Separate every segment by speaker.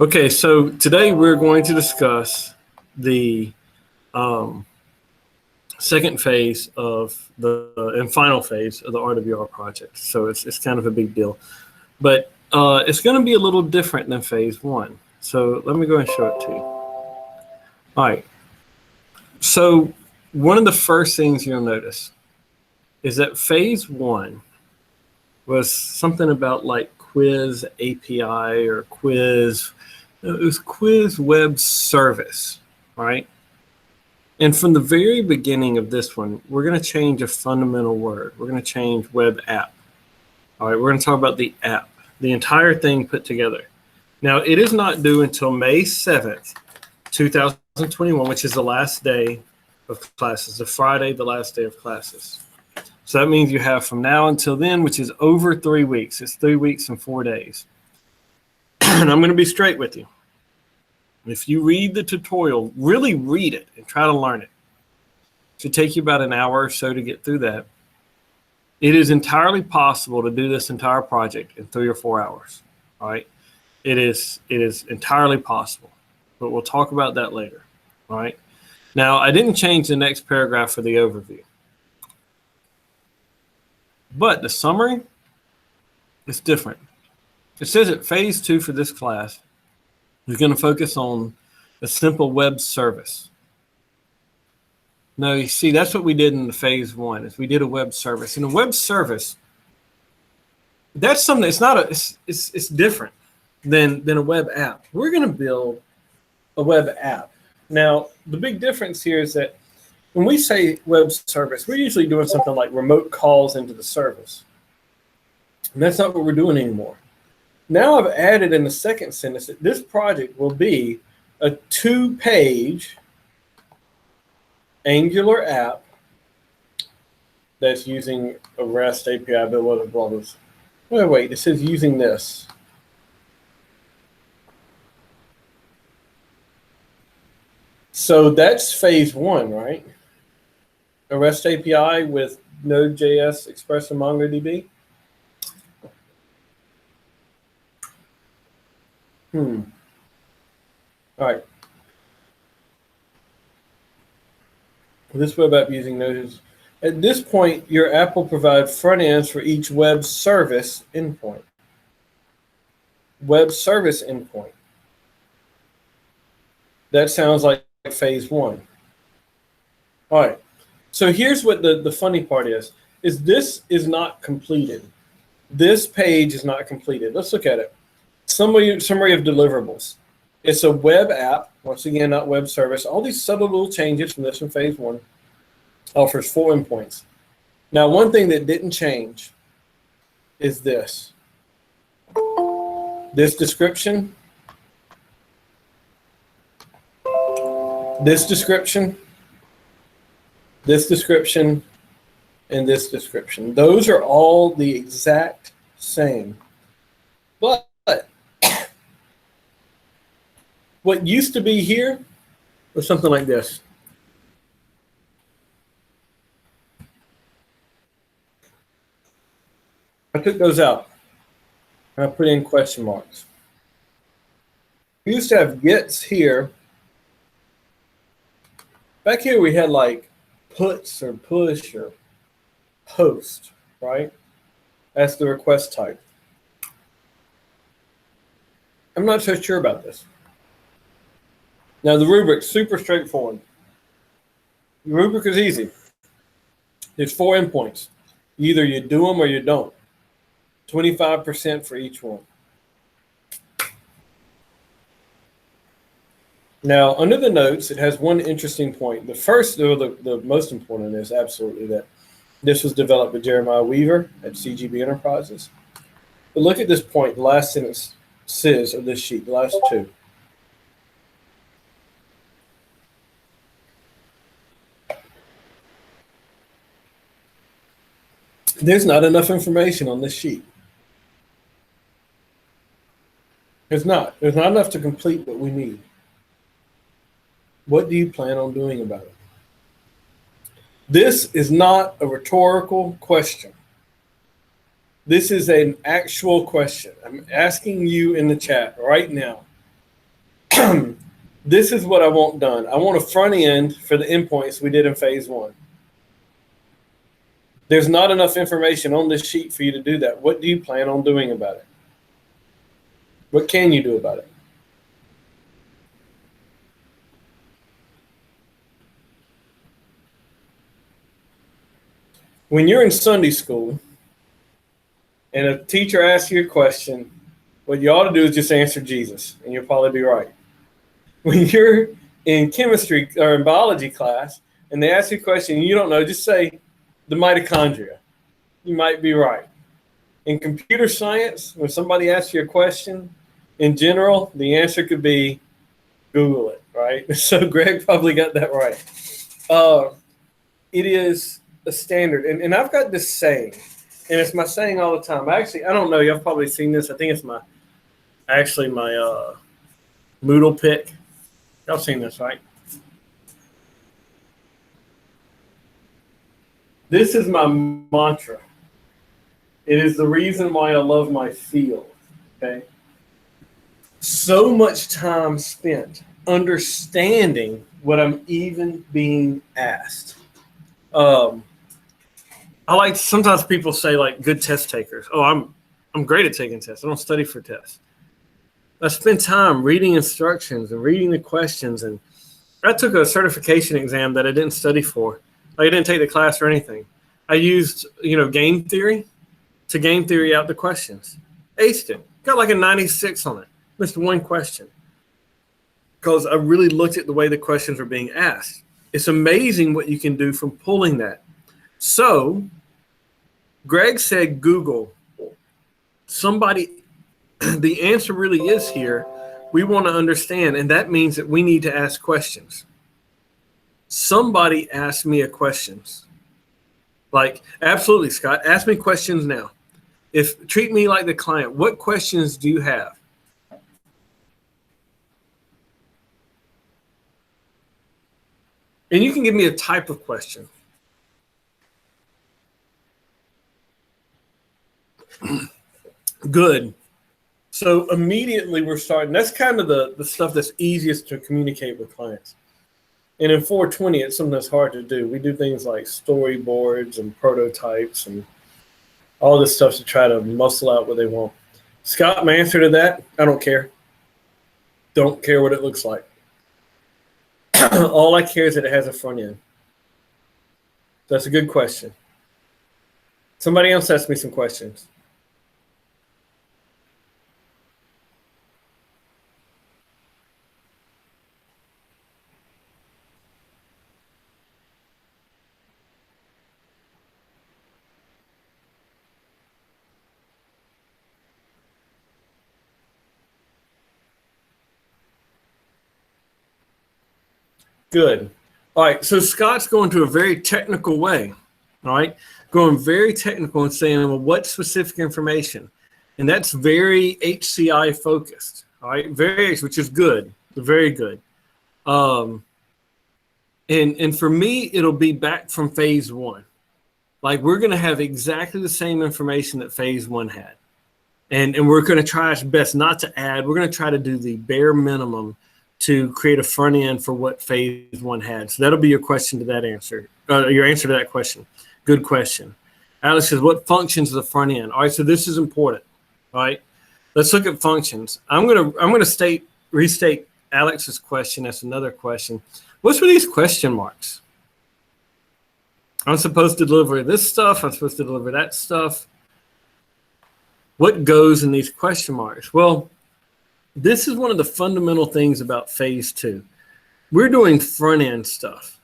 Speaker 1: Okay, so today we're going to discuss the second phase of and final phase of the RWR project. So it's kind of a big deal, but it's going to be a little different than phase one. So let me go and show it to you. All right. So one of the first things you'll notice is that phase one was something about like quiz API or quiz. It was quiz web service, right? And from the very beginning of this one, we're going to change a fundamental word. We're going to change web app. All right, we're going to talk about the app, the entire thing put together. Now, it is not due until May 7th, 2021, which is the last day of classes, the Friday, the last day of classes. So that means you have from now until then, which is over 3 weeks. It's 3 weeks and 4 days. And I'm going to be straight with you. If you read the tutorial, really read it and try to learn it. It should take you about an hour or so to get through that. It is entirely possible to do this entire project in 3 or 4 hours. All right. It is entirely possible, but we'll talk about that later. All right. Now, I didn't change the next paragraph for the overview, but the summary is different. It says that phase 2 for this class is going to focus on a simple web service. Now, you see, that's what we did in the phase 1, is we did a web service. And a web service, that's something that's not it's different than a web app. We're going to build a web app. Now, the big difference here is that when we say web service, we're usually doing something like remote calls into the service. And that's not what we're doing anymore. Now I've added in the second sentence that this project will be a 2-page Angular app that's using a REST API, but what it was. Wait, it says using this. So that's phase 1, right? A REST API with Node.js, Express, and MongoDB. All right. This web app using Node. At this point, your app will provide front ends for each web service endpoint. Web service endpoint. That sounds like phase 1. All right. So here's what the funny part is this is not completed. This page is not completed. Let's look at it. Summary of deliverables. It's a web app, once again, not web service. All these subtle little changes from this in phase 1 offers 4 endpoints. Now, one thing that didn't change is this. This description, this description, this description, and this description. Those are all the exact same. But what used to be here was something like this. I took those out and I put in question marks. We used to have gets here. Back here we had like puts or push or post, right? That's the request type. I'm not so sure about this. Now, the rubric's super straightforward. The rubric is easy. There's 4 endpoints. Either you do them or you don't. 25% for each one. Now, under the notes, it has one interesting point. The first, or the most important is absolutely that this was developed by Jeremiah Weaver at CGB Enterprises. But look at this point, the last sentence says of this sheet, the last 2. There's not enough information on this sheet. There's not. There's not enough to complete what we need. What do you plan on doing about it? This is not a rhetorical question. This is an actual question. I'm asking you in the chat right now. This is what I want done. I want a front end for the endpoints we did in phase one. There's not enough information on this sheet for you to do that. What do you plan on doing about it? What can you do about it? When you're in Sunday school and a teacher asks you a question, what you ought to do is just answer Jesus, and you'll probably be right. When you're in chemistry or in biology class and they ask you a question and you don't know, just say the mitochondria. You might be right. In computer science, when somebody asks you a question, in general, the answer could be Google it, right? So Greg probably got that right. It is a standard. And I've got this saying, and it's my saying all the time. Actually, I don't know. Y'all probably seen this. I think it's my Moodle pick. Y'all seen this, right? This is my mantra. It is the reason why I love my field, okay? So much time spent understanding what I'm even being asked. I like, sometimes people say like good test takers. Oh, I'm great at taking tests. I don't study for tests. I spend time reading instructions and reading the questions. And I took a certification exam that I didn't study for. Like, I didn't take the class or anything. I used, game theory to game theory out the questions. Aced it. Got like a 96 on it. Missed one question. Because I really looked at the way the questions were being asked. It's amazing what you can do from pulling that. So, Greg said Google. The answer really is here. We want to understand, and that means that we need to ask questions. Somebody asked me a questions. Like, absolutely, Scott, ask me questions now. Treat me like the client. What questions do you have? And you can give me a type of question. Good. So immediately we're starting. That's kind of the stuff that's easiest to communicate with clients. And in 420, it's something that's hard to do. We do things like storyboards and prototypes and all this stuff to try to muscle out what they want. Scott, my answer to that, I don't care. Don't care what it looks like. All I care is that it has a front end. That's a good question. Somebody else asked me some questions. Good. All right. So Scott's going to a very technical way. All right. Going very technical and saying, well, what specific information? And that's very HCI focused. All right. Which is good. Very good. And for me, it'll be back from phase one. Like, we're going to have exactly the same information that phase one had. And we're going to try our best not to add. We're going to try to do the bare minimum to create a front end for what phase one had. So that'll be your question to that answer, your answer to that question. Good question. Alex says, what functions is the front end? All right, so this is important. All right, let's look at functions. I'm gonna restate Alex's question. That's another question. What's with these question marks? I'm supposed to deliver this stuff. I'm supposed to deliver that stuff. What goes in these question marks? Well, this is one of the fundamental things about phase two. We're doing front end stuff.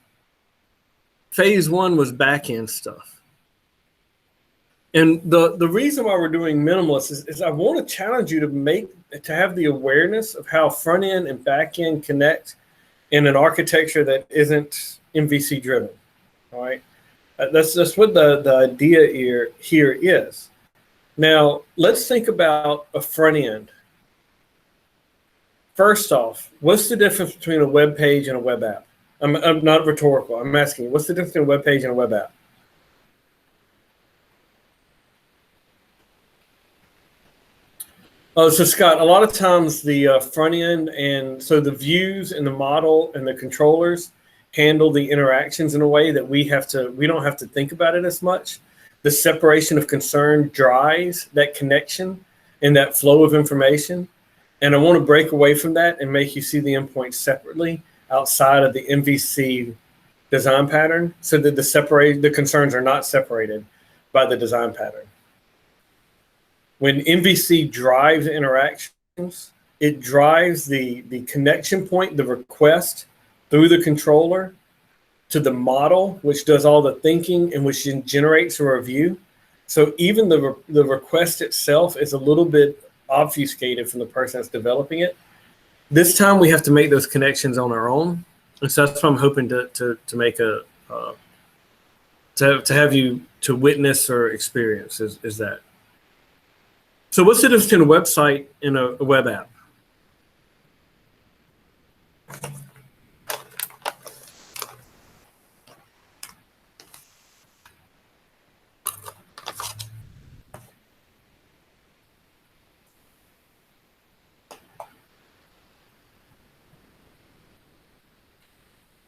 Speaker 1: Phase one was back end stuff. And the reason why we're doing minimalist is I want to challenge you to have the awareness of how front end and back end connect in an architecture that isn't MVC driven. All right. That's what the idea here is. Now, let's think about a front end. First off, what's the difference between a web page and a web app? I'm not rhetorical. I'm asking you, what's the difference between a web page and a web app? Oh, so Scott, a lot of times the front end and so the views and the model and the controllers handle the interactions in a way that we don't have to think about it as much. The separation of concern drives that connection and that flow of information. And I want to break away from that and make you see the endpoint separately outside of the MVC design pattern so that the concerns are not separated by the design pattern. When MVC drives interactions, it drives the connection point, the request through the controller to the model, which does all the thinking and which generates a review. So even the request itself is a little bit obfuscated from the person that's developing it. This time we have to make those connections on our own. And so that's what I'm hoping to make to have you to witness or experience is that. So what's the difference between a website and a web app?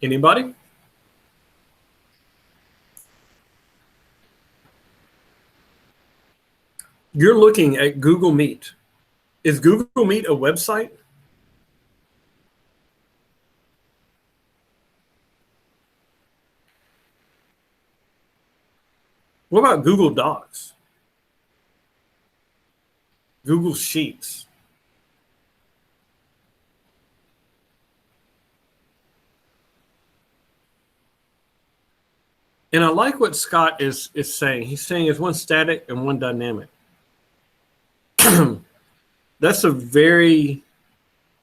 Speaker 1: Anybody? You're looking at Google Meet. Is Google Meet a website? What about Google Docs? Google Sheets? And I like what Scott is saying. He's saying it's one static and one dynamic. That's a very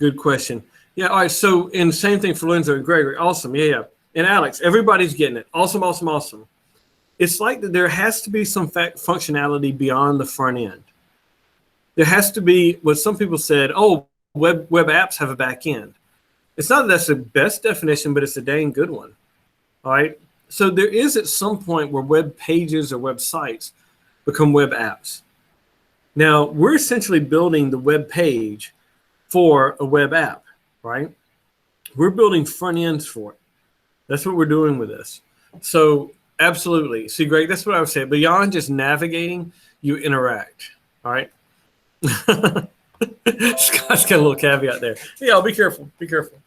Speaker 1: good question. Yeah, all right. So, and same thing for Lorenzo and Gregory. Awesome. Yeah. And Alex, everybody's getting it. Awesome, awesome, awesome. It's like that there has to be some functionality beyond the front end. There has to be what some people said, oh, web apps have a back end. It's not that that's the best definition, but it's a dang good one. All right. So there is at some point where web pages or websites become web apps. Now, we're essentially building the web page for a web app, right? We're building front ends for it. That's what we're doing with this. So absolutely. See, Greg, that's what I would say. Beyond just navigating, you interact, all right? Scott's got a little caveat there. Yeah, be careful. Be careful.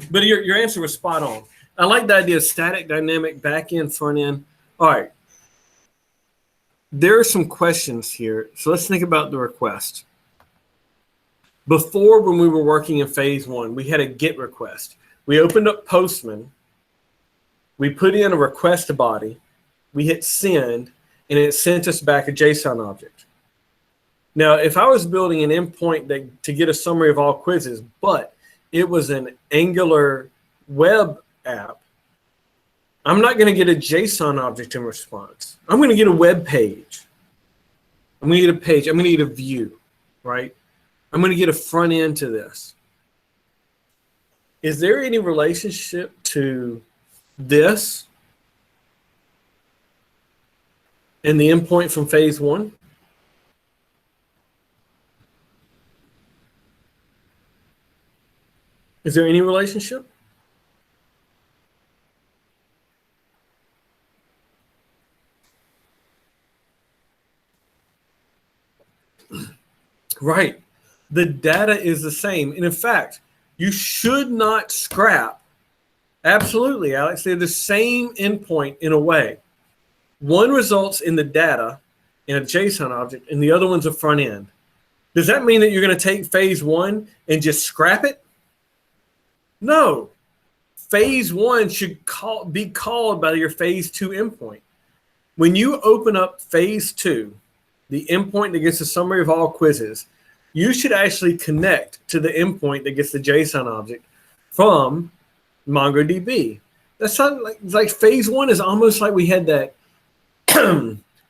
Speaker 1: But your answer was spot on. I like the idea of static, dynamic, back end, front end. All right. There are some questions here. So let's think about the request. Before, when we were working in phase one, we had a GET request. We opened up Postman. We put in a request body. We hit send, and it sent us back a JSON object. Now, if I was building an endpoint to get a summary of all quizzes, but it was an Angular web app, I'm not going to get a JSON object in response. I'm going to get a web page. I'm going to get a page. I'm going to get a view, right? I'm going to get a front end to this. Is there any relationship to this and the endpoint from phase one? Is there any relationship? Right. The data is the same. And in fact, you should not scrap. Absolutely, Alex. They're the same endpoint in a way. One results in the data in a JSON object, and the other one's a front end. Does that mean that you're going to take phase one and just scrap it? No. Phase one should be called by your phase two endpoint. When you open up phase two, the endpoint that gets a summary of all quizzes, you should actually connect to the endpoint that gets the JSON object from MongoDB. That's not like phase one is almost like we had that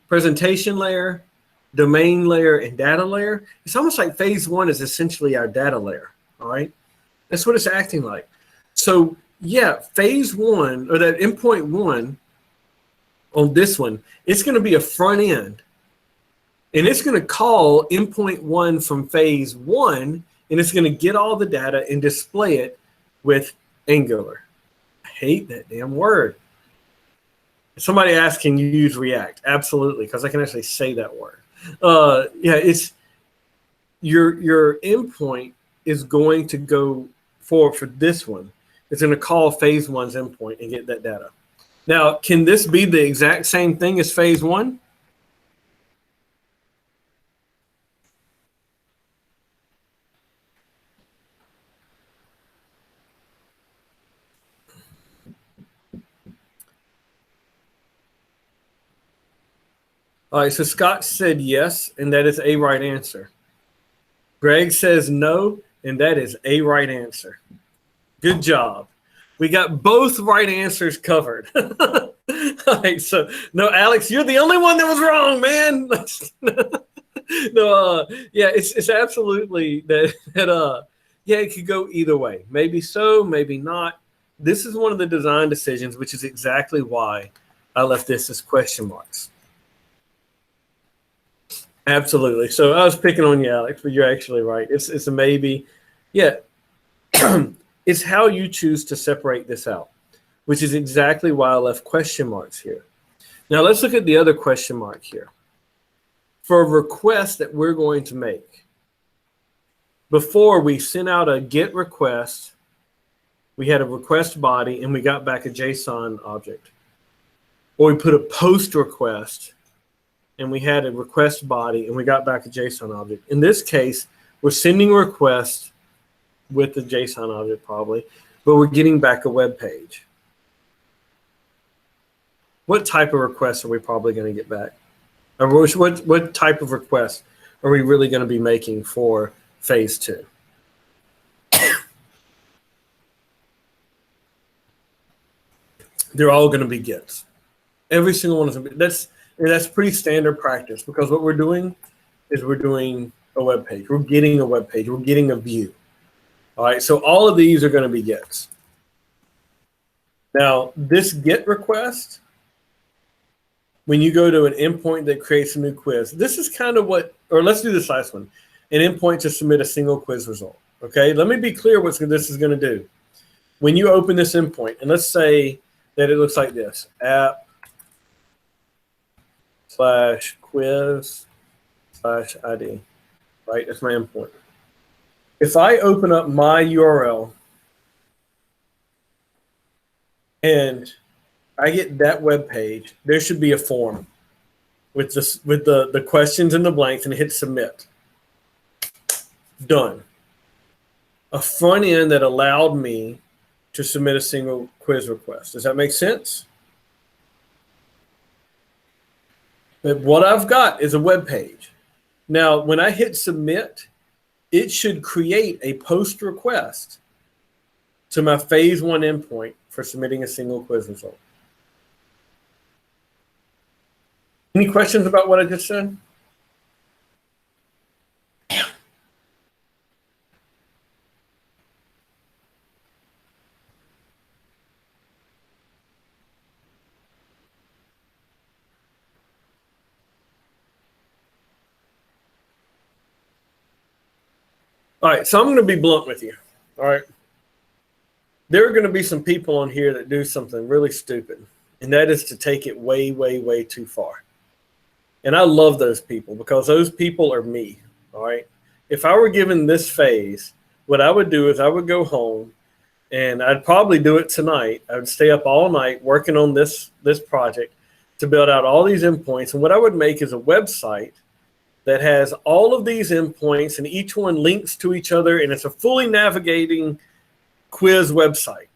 Speaker 1: presentation layer, domain layer, and data layer. It's almost like phase one is essentially our data layer, all right? That's what it's acting like. So yeah, phase one, or that endpoint one on this one, it's going to be a front end And it's going to call endpoint 1 from phase 1, and it's going to get all the data and display it with Angular. I hate that damn word. Somebody asked, can you use React? Absolutely, because I can actually say that word. Yeah, it's your endpoint is going to go forward for this one. It's going to call phase 1's endpoint and get that data. Now, can this be the exact same thing as phase 1? All right, so Scott said yes, and that is a right answer. Greg says no, and that is a right answer. Good job. We got both right answers covered. All right, so no, Alex, you're the only one that was wrong, man. No, yeah, it's absolutely that. Yeah, it could go either way. Maybe so, maybe not. This is one of the design decisions, which is exactly why I left this as question marks. Absolutely. So I was picking on you, Alex, but you're actually right. It's a maybe. Yeah. It's how you choose to separate this out, which is exactly why I left question marks here. Now let's look at the other question mark here. For a request that we're going to make, before we sent out a GET request, we had a request body and we got back a JSON object. Or we put a POST request and we had a request body and we got back a JSON object. In this case, we're sending a request with the JSON object probably, but we're getting back a web page. What type of request are we probably going to get back? Or what type of request are we really going to be making for phase 2? They're all going to be GETs. Every single one of them. That's pretty standard practice, because what we're doing is we're doing a web page. We're getting a web page. We're getting a view. All right, so all of these are going to be GETs. Now, this GET request, when you go to an endpoint that creates a new quiz, this is kind of what, or let's do this last one, an endpoint to submit a single quiz result. Okay, let me be clear what this is going to do. When you open this endpoint, and let's say that it looks like this, app/quiz/ID, right? That's my endpoint. If I open up my URL and I get that web page, there should be a form with the questions and the blanks, and hit submit. Done. A front end that allowed me to submit a single quiz request. Does that make sense? But what I've got is a web page. Now, when I hit submit, it should create a post request to my phase 1 endpoint for submitting a single quiz result. Any questions about what I just said? All right, so I'm going to be blunt with you. All right. There are going to be some people on here that do something really stupid, and that is to take it way, way, way too far. And I love those people, because those people are me. All right. If I were given this phase, what I would do is I would go home, and I'd probably do it tonight. I would stay up all night working on this project to build out all these endpoints. And what I would make is a website that has all of these endpoints, and each one links to each other, and it's a fully navigating quiz website.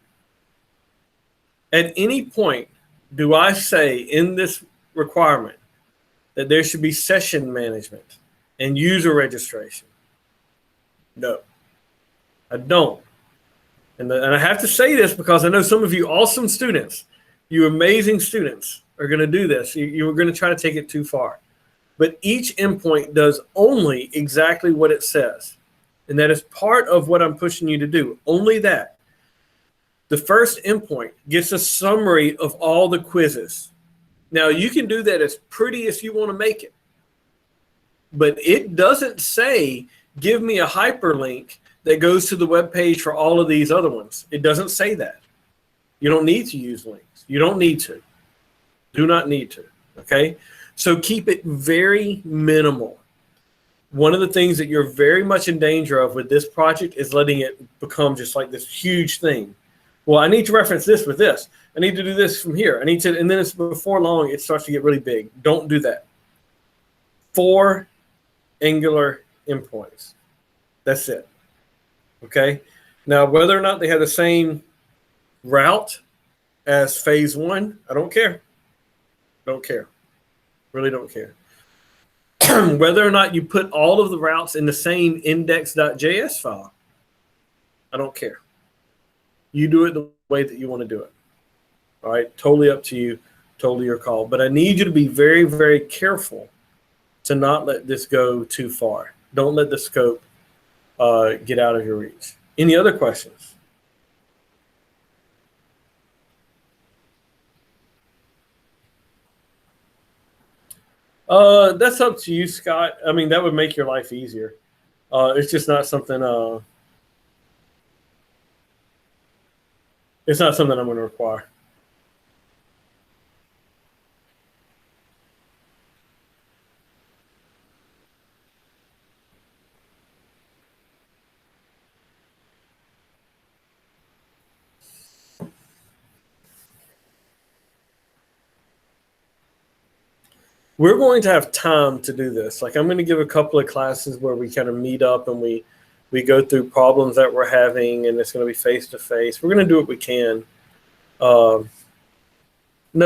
Speaker 1: At any point, do I say in this requirement that there should be session management and user registration? No, I don't. And I have to say this because I know some of you awesome students, you amazing students, are going to do this. You're going to try to take it too far. But each endpoint does only exactly what it says. And that is part of what I'm pushing you to do. Only that. The first endpoint gets a summary of all the quizzes. Now, you can do that as pretty as you want to make it. but it doesn't say, give me a hyperlink that goes to the web page for all of these other ones. It doesn't say that. You don't need to use links. You don't need to. Do not need to. Okay? So keep it very minimal. One of the things that you're very much in danger of with this project is letting it become just like this huge thing. Well, I need to reference this with this. I need to do this from here. I need to, and then it's before long, it starts to get really big. Don't do that. 4 Angular endpoints. That's it. Okay? Now, whether or not they have the same route as phase 1, I don't care. Don't care. Really don't care. Whether or not you put all of the routes in the same index.js file, I don't care. You do it the way that you want to do it. All right? Totally up to you. Totally your call. But I need you to be very, very careful to not let this go too far. Don't let the scope get out of your reach. Any other questions? That's up to you, Scott. I mean, that would make your life easier. It's just not something. It's not something I'm going to require. We're going to have time to do this. Like, I'm going to give a couple of classes where we kind of meet up and we go through problems that we're having, and it's going to be face-to-face. We're going to do what we can. No,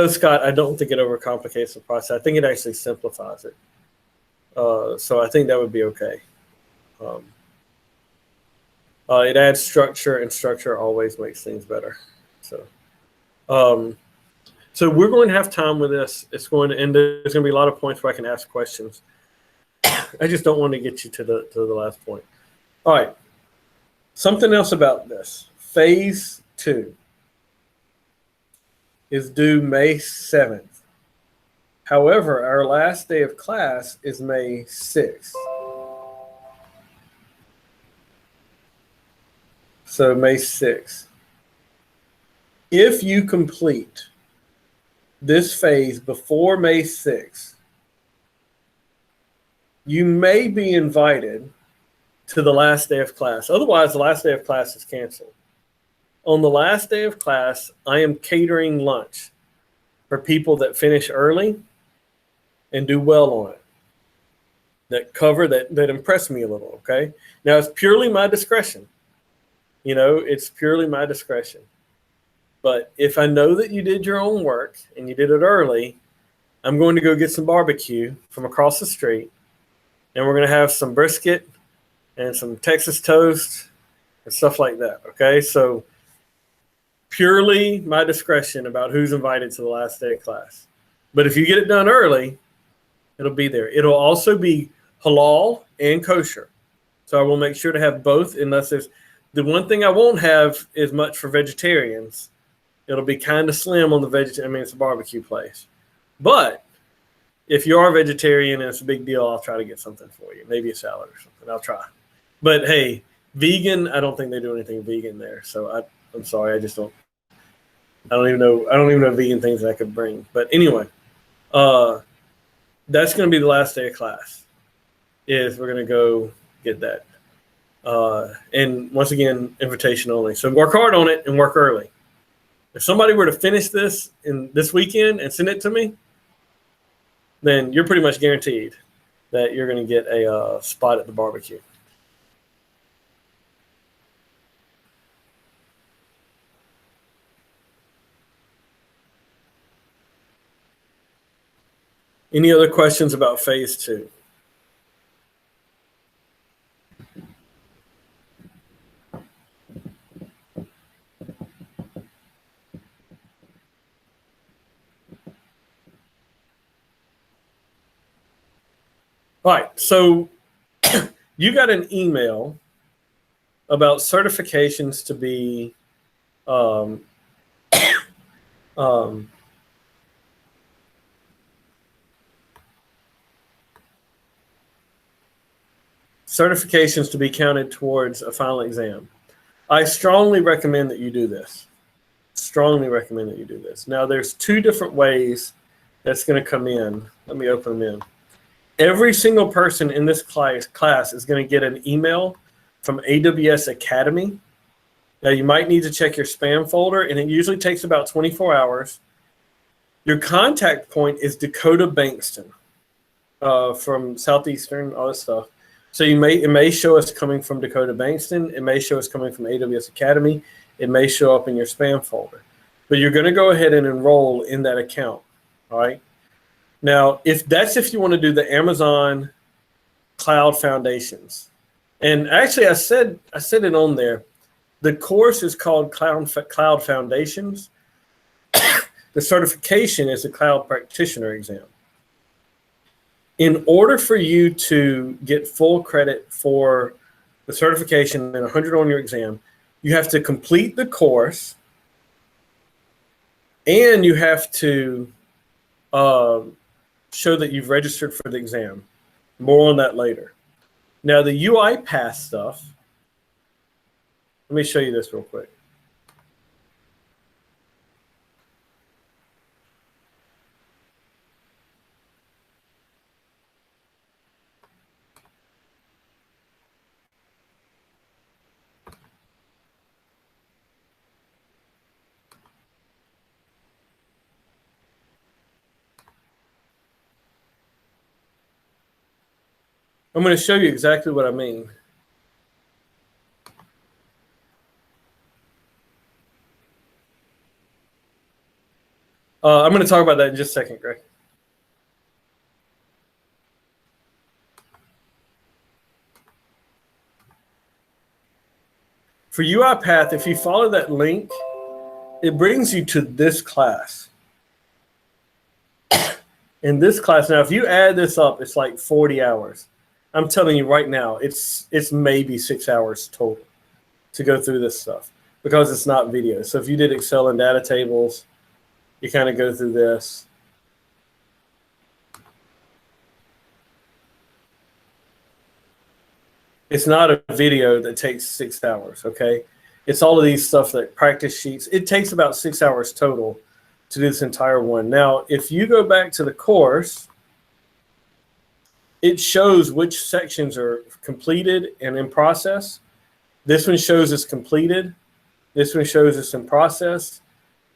Speaker 1: Scott, I don't think it overcomplicates the process. I think it actually simplifies it. So I think that would be okay. It adds structure, and structure always makes things better. So we're going to have time with this. It's going to end. There's going to be a lot of points where I can ask questions. I just don't want to get you to the last point. All right. Something else about this. Phase 2 is due May 7th. However, our last day of class is May 6th. So May 6th. If you complete this phase before May 6th, you may be invited to the last day of class. Otherwise, the last day of class is canceled. On the last day of class, I am catering lunch for people that finish early and do well on it, that impress me a little, okay? Now, it's purely my discretion. You know, it's purely my discretion. But if I know that you did your own work and you did it early, I'm going to go get some barbecue from across the street, and we're going to have some brisket and some Texas toast and stuff like that, okay? So purely my discretion about who's invited to the last day of class. But if you get it done early, it'll be there. It'll also be halal and kosher. So I will make sure to have both, unless there's the one thing I won't have is much for vegetarians. It'll be kind of slim on the vegetarian. I mean, it's a barbecue place. But if you are a vegetarian and it's a big deal, I'll try to get something for you. Maybe a salad or something. I'll try. But hey, vegan, I don't think they do anything vegan there. So I'm sorry. I don't even know vegan things that I could bring. But anyway, that's going to be the last day of class. Is we're going to go get that. And once again, invitation only. So work hard on it and work early. If somebody were to finish this in this weekend and send it to me, then you're pretty much guaranteed that you're going to get a spot at the barbecue. Any other questions about phase 2? All right, so you got an email about certifications to be certifications to be counted towards a final exam. I strongly recommend that you do this. Strongly recommend that you do this. Now, there's two different ways that's going to come in. Let me open them in. Every single person in this class is going to get an email from AWS Academy. Now, you might need to check your spam folder, and it usually takes about 24 hours. Your contact point is Dakota Bankston from Southeastern, all this stuff. So it may show us coming from Dakota Bankston. It may show us coming from AWS Academy. It may show up in your spam folder. But you're going to go ahead and enroll in that account, all right? Now, if you want to do the Amazon Cloud Foundations. And actually, I said it on there. The course is called Cloud Foundations. The certification is the Cloud Practitioner exam. In order for you to get full credit for the certification and 100 on your exam, you have to complete the course, and you have to show that you've registered for the exam. More on that later. Now, the UiPath stuff, let me show you this real quick. I'm going to show you exactly what I mean. I'm going to talk about that in just a second, Greg. For UiPath, if you follow that link, it brings you to this class. In this class, now, if you add this up, it's like 40 hours. I'm telling you right now, it's maybe 6 hours total to go through this stuff because it's not video. So if you did Excel and data tables, you kind of go through this. It's not a video that takes 6 hours, okay? It's all of these stuff, like practice sheets. It takes about 6 hours total to do this entire one. Now, if you go back to the course, it shows which sections are completed and in process. This one shows it's completed. This one shows it's in process.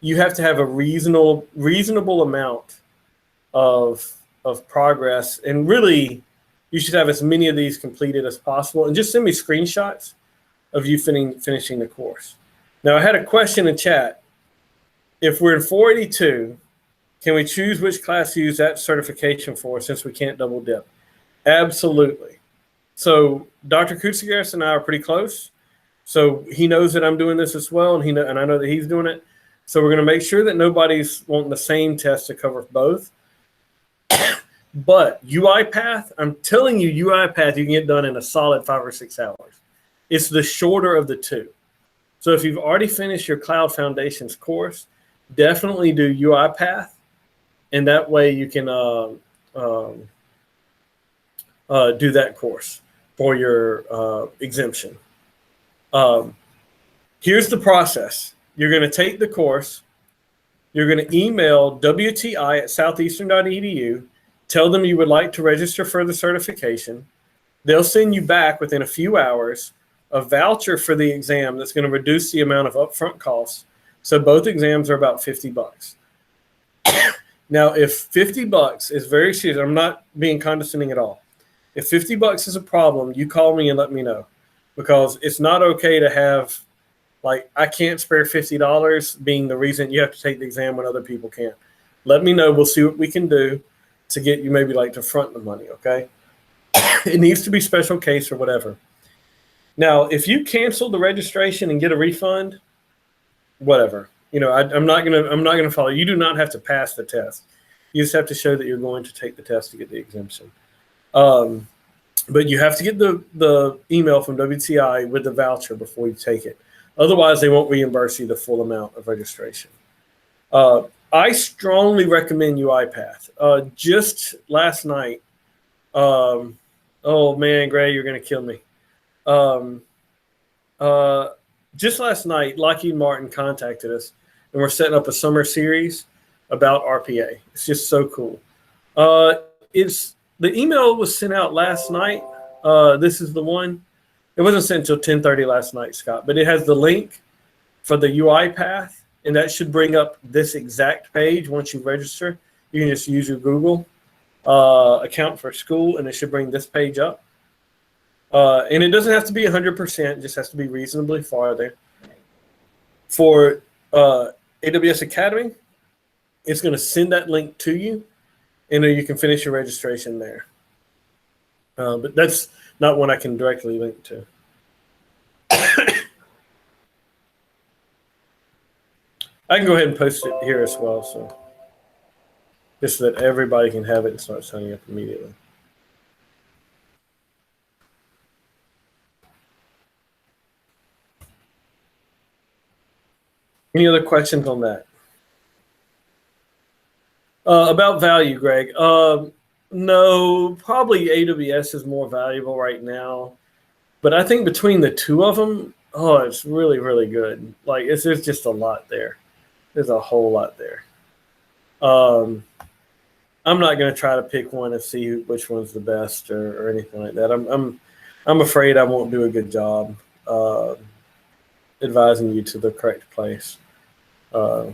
Speaker 1: You have to have a reasonable amount of progress, and really, you should have as many of these completed as possible. And just send me screenshots of you finishing the course. Now, I had a question in chat. If we're in 482, can we choose which class to use that certification for since we can't double dip? Absolutely. So Dr. Koutsigaris and I are pretty close. So he knows that I'm doing this as well, and I know that he's doing it. So we're going to make sure that nobody's wanting the same test to cover both. But UiPath, I'm telling you, UiPath you can get done in a solid 5 or 6 hours. It's the shorter of the two. So if you've already finished your Cloud Foundations course, definitely do UiPath, and that way you can do that course for your exemption. Here's the process. You're going to take the course. You're going to email wti@southeastern.edu. Tell them you would like to register for the certification. They'll send you back within a few hours a voucher for the exam that's going to reduce the amount of upfront costs. So both exams are about $50. Now, if $50 is very serious, I'm not being condescending at all. If $50 is a problem, you call me and let me know, because it's not okay to have, like, I can't spare $50 being the reason you have to take the exam when other people can't. Let me know. We'll see what we can do to get you maybe like to front the money, okay? It needs to be special case or whatever. Now, if you cancel the registration and get a refund, whatever. You know, I'm not gonna follow. You do not have to pass the test. You just have to show that you're going to take the test to get the exemption. But you have to get the email from WTI with the voucher before you take it. Otherwise, they won't reimburse you the full amount of registration. I strongly recommend UiPath. Just last night, Oh man, Gray, you're gonna kill me. Um, uh, just last night, Lockheed Martin contacted us, and we're setting up a summer series about RPA. It's just so cool. It's the email was sent out last night. This is the one. It wasn't sent until 10:30 last night, Scott, but it has the link for the UI path, and that should bring up this exact page once you register. You can just use your Google account for school, and it should bring this page up. And it doesn't have to be 100%; it just has to be reasonably far there. For AWS Academy, it's going to send that link to you, and then you can finish your registration there. But that's not one I can directly link to. I can go ahead and post it here as well, so just so that everybody can have it and start signing up immediately. Any other questions on that? About value, Greg. No, probably AWS is more valuable right now. But I think between the two of them, oh, it's really, really good. Like, there's just a lot there. There's a whole lot there. I'm not going to try to pick one and see which one's the best or anything like that. I'm afraid I won't do a good job advising you to the correct place. Yeah,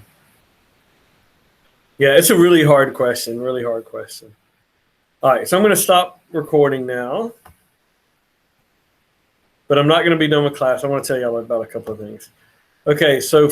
Speaker 1: it's a really hard question. Really hard question. All right, so I'm going to stop recording now. But I'm not going to be done with class. I want to tell y'all about a couple of things. Okay, so